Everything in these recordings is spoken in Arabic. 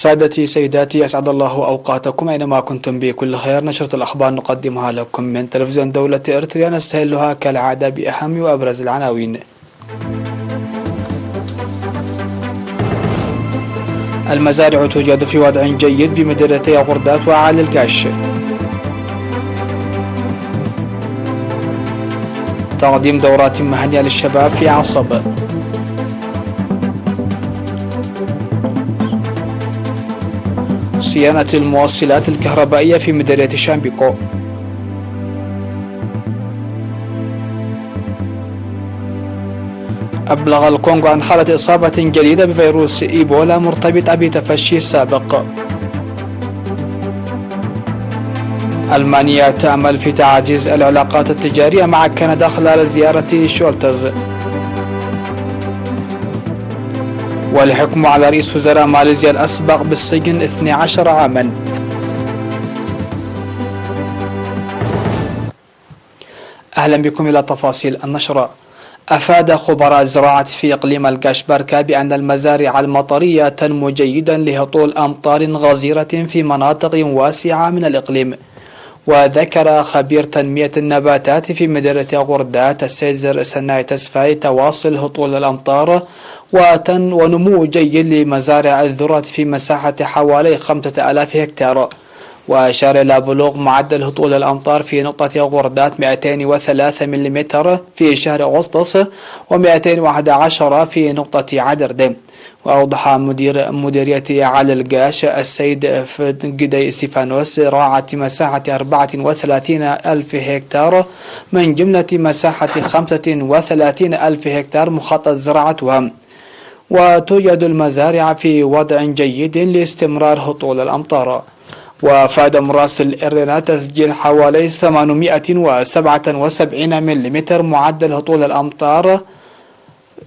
سادتي سيداتي، أسعد الله أوقاتكم أينما كنتم بكل خير. نشرة الأخبار نقدمها لكم من تلفزيون دولة إريتريا، نستهلها كالعادة بأهم وأبرز العناوين. المزارع توجد في وضع جيد بمديريتي غردات وعالي القاش. تقديم دورات مهنية للشباب في عصب. صيانة الموصلات الكهربائية في مديرية شامبيكو. أبلغ الكونغو عن حالة إصابة جديدة بفيروس إيبولا مرتبطة بتفشي سابق. ألمانيا تأمل في تعزيز العلاقات التجارية مع كندا خلال زيارة شولتز. والحكم على رئيس وزراء ماليزيا الأسبق بالسجن 12 عاما. أهلا بكم إلى تفاصيل النشرة. أفاد خبراء الزراعة في إقليم القاش باركا بأن المزارع المطرية تنمو جيدا لهطول أمطار غزيرة في مناطق واسعة من الإقليم. وذكر خبير تنمية النباتات في مديرية غردات السيزر سناي تسفاي تواصل هطول الأمطار ونمو جيد لمزارع الذرة في مساحة حوالي 5000 هكتار. وأشار إلى بلوغ معدل هطول الأمطار في نقطة غردات 203 ملم في شهر أغسطس و211 في نقطة عدرد. وأوضح مدير مديرية عالي القاش السيد فدقدي ستيفانوس راعة مساحة 34 ألف هكتار من جملة مساحة 35 ألف هكتار مخطط زراعتها. وتوجد المزارع في وضع جيد لاستمرار هطول الأمطار. وفاد مراسل إرنا تسجيل حوالي 877 ملم معدل هطول الأمطار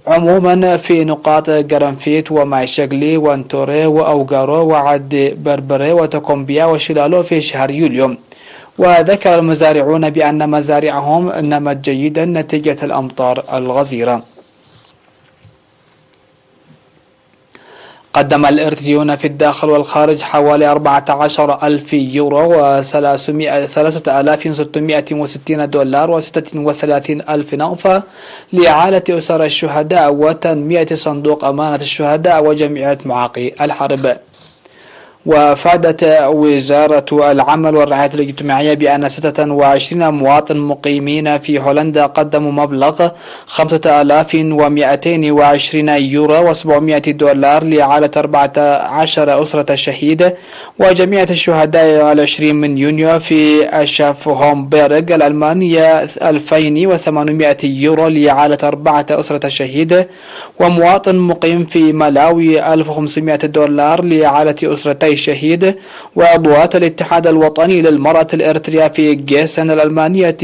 عموما في نقاط قرنفيت ومايشغلي وانتوري وأوغارو وعد بربري وتكومبيا وشلالو في شهر يوليو. وذكر المزارعون بأن مزارعهم نمت جيدا نتيجة الأمطار الغزيرة. قدم الإرتريون في الداخل والخارج حوالي 14,000 يورو و3660 دولار و36,000 نوفا لإعالة أسر الشهداء وتنمية صندوق أمانة الشهداء وجمعية معاقي الحرب. وفادت وزارة العمل والرعاية الاجتماعية بأن 26 مواطن مقيمين في هولندا قدموا مبلغ 5220 يورو و700 دولار لإعالة 14 أسرة شهيد وجميع الشهداء على 20 من يونيو في أشاف هومبيرغ الألمانية 2800 يورو لإعالة 4 أسرة شهيد ومواطن مقيم في ملاوي 1500 دولار لإعالة أسرتي شهيد. وعضوات الاتحاد الوطني للمرأة الإريتريا في جيسن الألمانية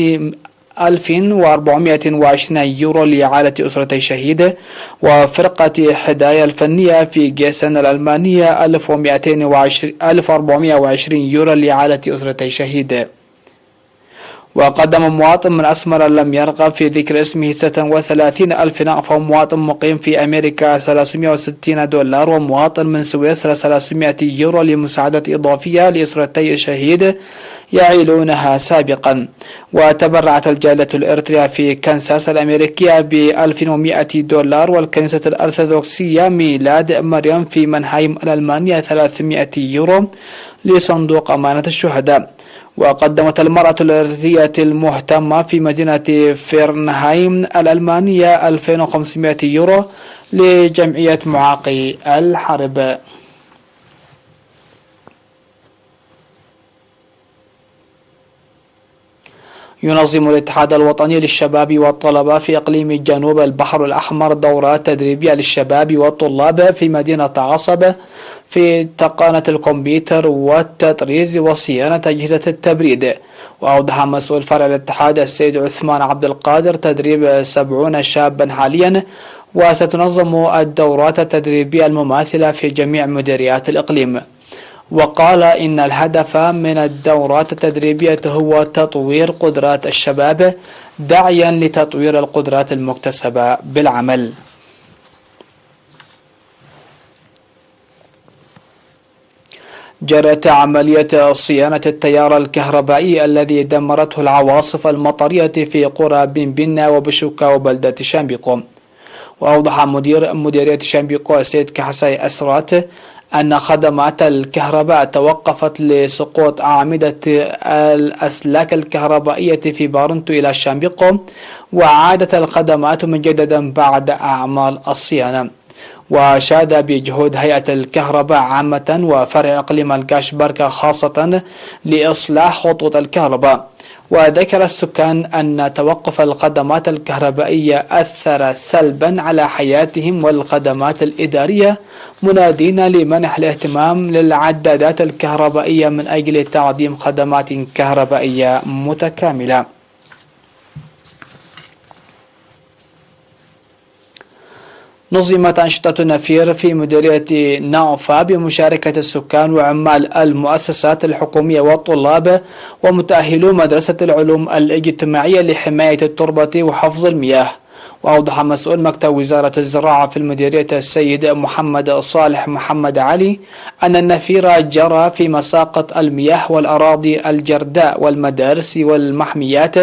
1420 يورو لإعالة أسرتي شهيد. وفرقة حدايا الفنية في جيسن الألمانية 1420 يورو لإعالة أسرتي شهيد. وقدم مواطن من أسمر لم يرغب في ذكر اسمه 36,000 نقفة ومواطن مقيم في أمريكا 360 دولار ومواطن من سويسرا 300 يورو لمساعدة إضافية لأسرتي شهيد يعيلونها سابقا. وتبرعت الجالية الإريتريا في كنساس الأمريكية ب1100 دولار والكنيسة الأرثوذكسية ميلاد مريم في منهايم الألمانية 300 يورو لصندوق أمانة الشهداء. وقدمت المرأة الإريترية المهتمة في مدينة فيرنهايم الألمانية 2500 يورو لجمعية معاقي الحرب. ينظم الاتحاد الوطني للشباب والطلبة في إقليم جنوب البحر الأحمر دورات تدريبية للشباب والطلاب في مدينة عصب في تقنية الكمبيوتر والتطريز وصيانة أجهزة التبريد. وأوضح مسؤول فرع الاتحاد السيد عثمان عبد القادر تدريب 70 شابا حاليا. وستنظم الدورات التدريبية المماثلة في جميع مديريات الإقليم. وقال إن الهدف من الدورات التدريبية هو تطوير قدرات الشباب داعيا لتطوير القدرات المكتسبة بالعمل. جرت عملية صيانة التيار الكهربائي الذي دمرته العواصف المطرية في قرى بنبنة وبشوكة وبلدة شامبيقو. وأوضح مدير مديرية شامبيقو السيد كحساي أسرات أن خدمات الكهرباء توقفت لسقوط أعمدة الأسلاك الكهربائية في بارنتو إلى شامبيقو، وعادت الخدمات مجددا بعد أعمال الصيانة. وشاد بجهود هيئة الكهرباء عامة وفرع إقليم الكاشبركة خاصة لإصلاح خطوط الكهرباء. وذكر السكان أن توقف الخدمات الكهربائية أثر سلبا على حياتهم والخدمات الإدارية، منادين لمنح الاهتمام للعدادات الكهربائية من أجل تقديم خدمات كهربائية متكاملة. نظمت أنشطة نفير في مديرية ناوفا بمشاركة السكان وعمال المؤسسات الحكومية والطلاب ومتأهلو مدرسة العلوم الاجتماعية لحماية التربة وحفظ المياه. وأوضح مسؤول مكتب وزارة الزراعة في المديرية السيد محمد صالح محمد علي أن النفير جرى في مساقط المياه والأراضي الجرداء والمدارس والمحميات،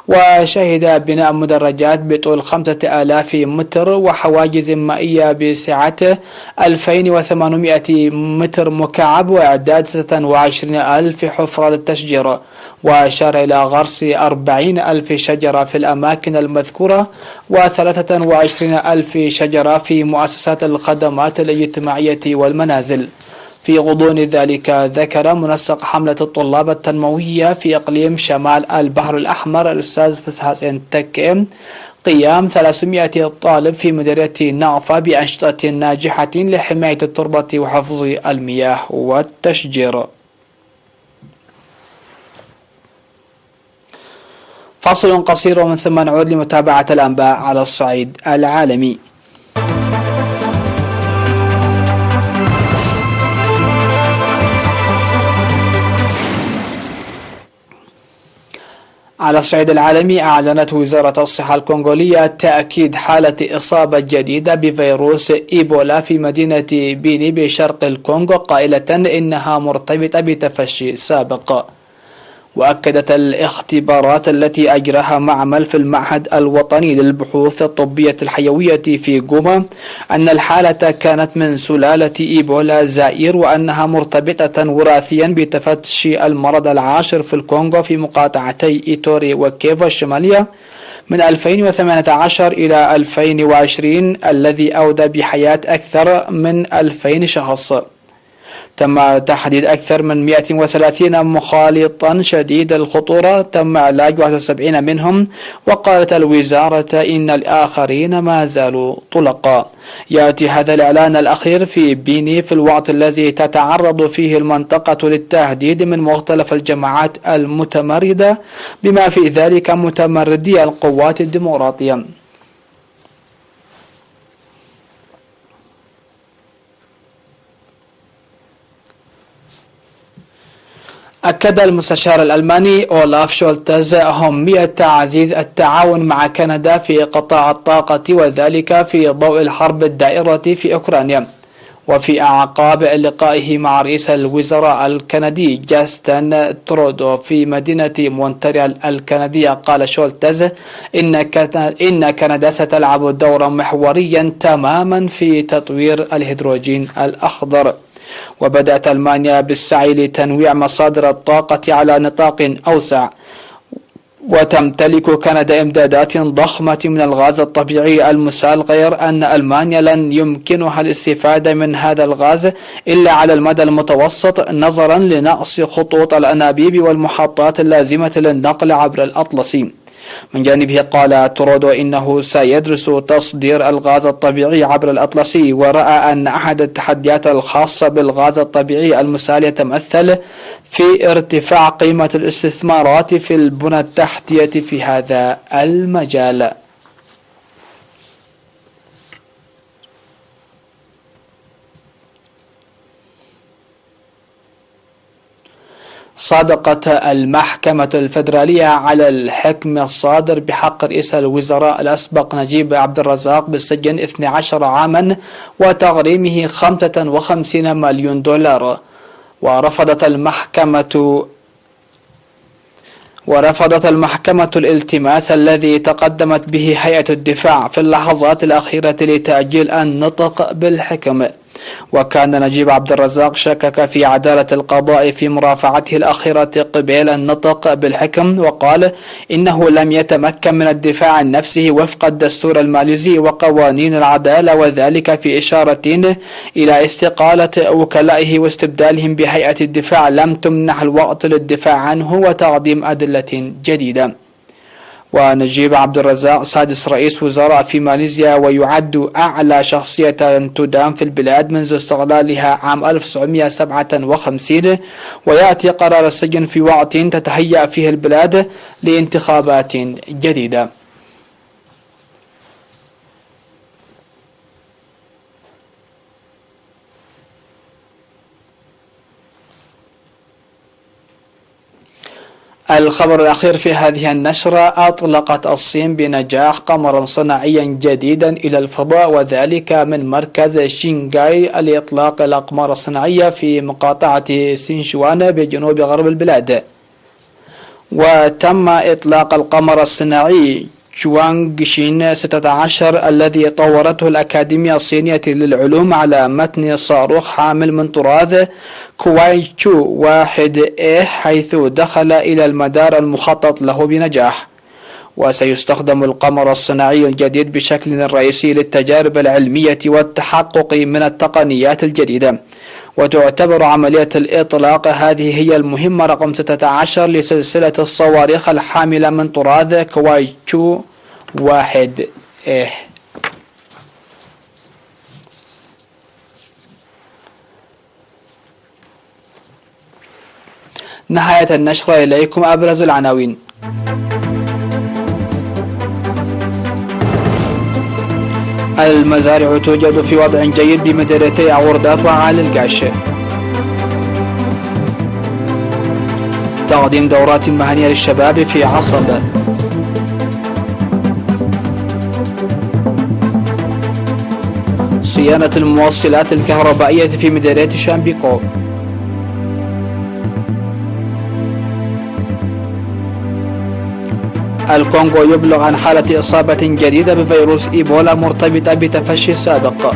وشهد بناء مدرجات بطول 5000 متر وحواجز مائية بسعة 2800 متر مكعب وإعداد 26,000 حفرة للتشجير، وأشار إلى غرس 40,000 شجرة في الأماكن المذكورة و23,000 شجرة في مؤسسات الخدمات الاجتماعية والمنازل. في غضون ذلك ذكر منسق حملة الطلاب التنموية في إقليم شمال البحر الأحمر الأستاذ فسحسين تكيم قيام 300 طالب في مديرية ناوفا بأنشطة ناجحة لحماية التربة وحفظ المياه والتشجير. فصل قصير ومن ثم نعود لمتابعة الأنباء على الصعيد العالمي. على الصعيد العالمي، أعلنت وزارة الصحة الكونغولية تأكيد حالة إصابة جديدة بفيروس إيبولا في مدينة بيني بشرق الكونغو، قائلة إنها مرتبطة بتفشي سابق. وأكدت الاختبارات التي أجراها معمل في المعهد الوطني للبحوث الطبية الحيوية في جوما أن الحالة كانت من سلالة إيبولا زائر، وأنها مرتبطة وراثيا بتفشي المرض العاشر في الكونغو في مقاطعتي إيتوري وكيفو الشمالية من 2018 إلى 2020 الذي أودى بحياة أكثر من 2000 شخص. تم تحديد أكثر من 130 مخالطا شديد الخطورة، تم علاج 71 منهم، وقالت الوزارة إن الآخرين ما زالوا طلقاء. يأتي هذا الإعلان الأخير في بيني في الوقت الذي تتعرض فيه المنطقة للتهديد من مختلف الجماعات المتمردة بما في ذلك متمردي القوات الديمقراطية. أكد المستشار الألماني أولاف شولتز أهمية تعزيز التعاون مع كندا في قطاع الطاقة، وذلك في ضوء الحرب الدائرة في أوكرانيا. وفي أعقاب لقائه مع رئيس الوزراء الكندي جاستن ترودو في مدينة مونتريال الكندية، قال شولتز إن كندا ستلعب دورا محوريا تماما في تطوير الهيدروجين الأخضر. وبدأت ألمانيا بالسعي لتنويع مصادر الطاقة على نطاق أوسع، وتمتلك كندا إمدادات ضخمة من الغاز الطبيعي المسال، غير أن ألمانيا لن يمكنها الاستفادة من هذا الغاز إلا على المدى المتوسط نظرا لنقص خطوط الأنابيب والمحطات اللازمة للنقل عبر الأطلسي. من جانبه قال ترودو إنه سيدرس تصدير الغاز الطبيعي عبر الأطلسي، ورأى أن أحد التحديات الخاصة بالغاز الطبيعي المسال يتمثل في ارتفاع قيمة الاستثمارات في البنى التحتية في هذا المجال. صادقت المحكمة الفيدرالية على الحكم الصادر بحق رئيس الوزراء الأسبق نجيب عبد الرزاق بالسجن 12 عاما وتغريمه 55 مليون دولار. ورفضت المحكمة الالتماس الذي تقدمت به هيئة الدفاع في اللحظات الأخيرة لتأجيل النطق بالحكم. وكان نجيب عبد الرزاق شكك في عدالة القضاء في مرافعته الأخيرة قبيل النطق بالحكم، وقال إنه لم يتمكن من الدفاع عن نفسه وفق الدستور الماليزي وقوانين العدالة، وذلك في إشارة إلى استقالة وكلائه واستبدالهم بهيئة الدفاع لم تمنح الوقت للدفاع عنه وتقديم أدلة جديدة. ونجيب عبد الرزاق سادس رئيس وزراء في ماليزيا، ويعد أعلى شخصية تدان في البلاد منذ استقلالها عام 1957، ويأتي قرار السجن في وقت تتهيأ فيه البلاد لانتخابات جديدة. الخبر الأخير في هذه النشرة: أطلقت الصين بنجاح قمرا صناعيا جديدا إلى الفضاء، وذلك من مركز شينغاي لإطلاق الأقمار الصناعية في مقاطعة سينشوان بجنوب غرب البلاد. وتم إطلاق القمر الصناعي تشوانغشين 16 الذي طورته الأكاديمية الصينية للعلوم على متن صاروخ حامل من طراز كوايتشو 1A، حيث دخل إلى المدار المخطط له بنجاح. وسيستخدم القمر الصناعي الجديد بشكل رئيسي للتجارب العلمية والتحقق من التقنيات الجديدة. وتعتبر عملية الإطلاق هذه هي المهمة رقم 16 لسلسلة الصواريخ الحاملة من طراز كوايتشو 1A. نهاية النشرة، إليكم أبرز العناوين. المزارع توجد في وضع جيد بمديريتي عوردات وعالي القاش. تقديم دورات مهنية للشباب في عصب. صيانة الموصلات الكهربائية في مديرية شامبيكو. الكونغو يبلغ عن حالة إصابة جديدة بفيروس إيبولا مرتبطة بتفشي سابق.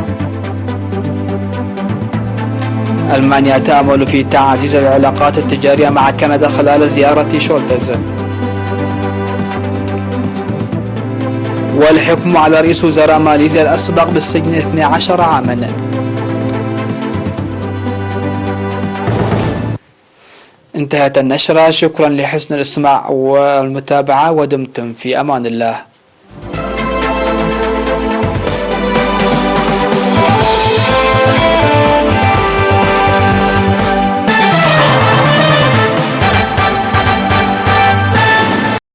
ألمانيا تأمل في تعزيز العلاقات التجارية مع كندا خلال زيارة شولتز. والحكم على رئيس وزراء ماليزيا الأسبق بالسجن 12 عاما. انتهت النشرة. شكرا لحسن الاستماع والمتابعة، ودمتم في أمان الله.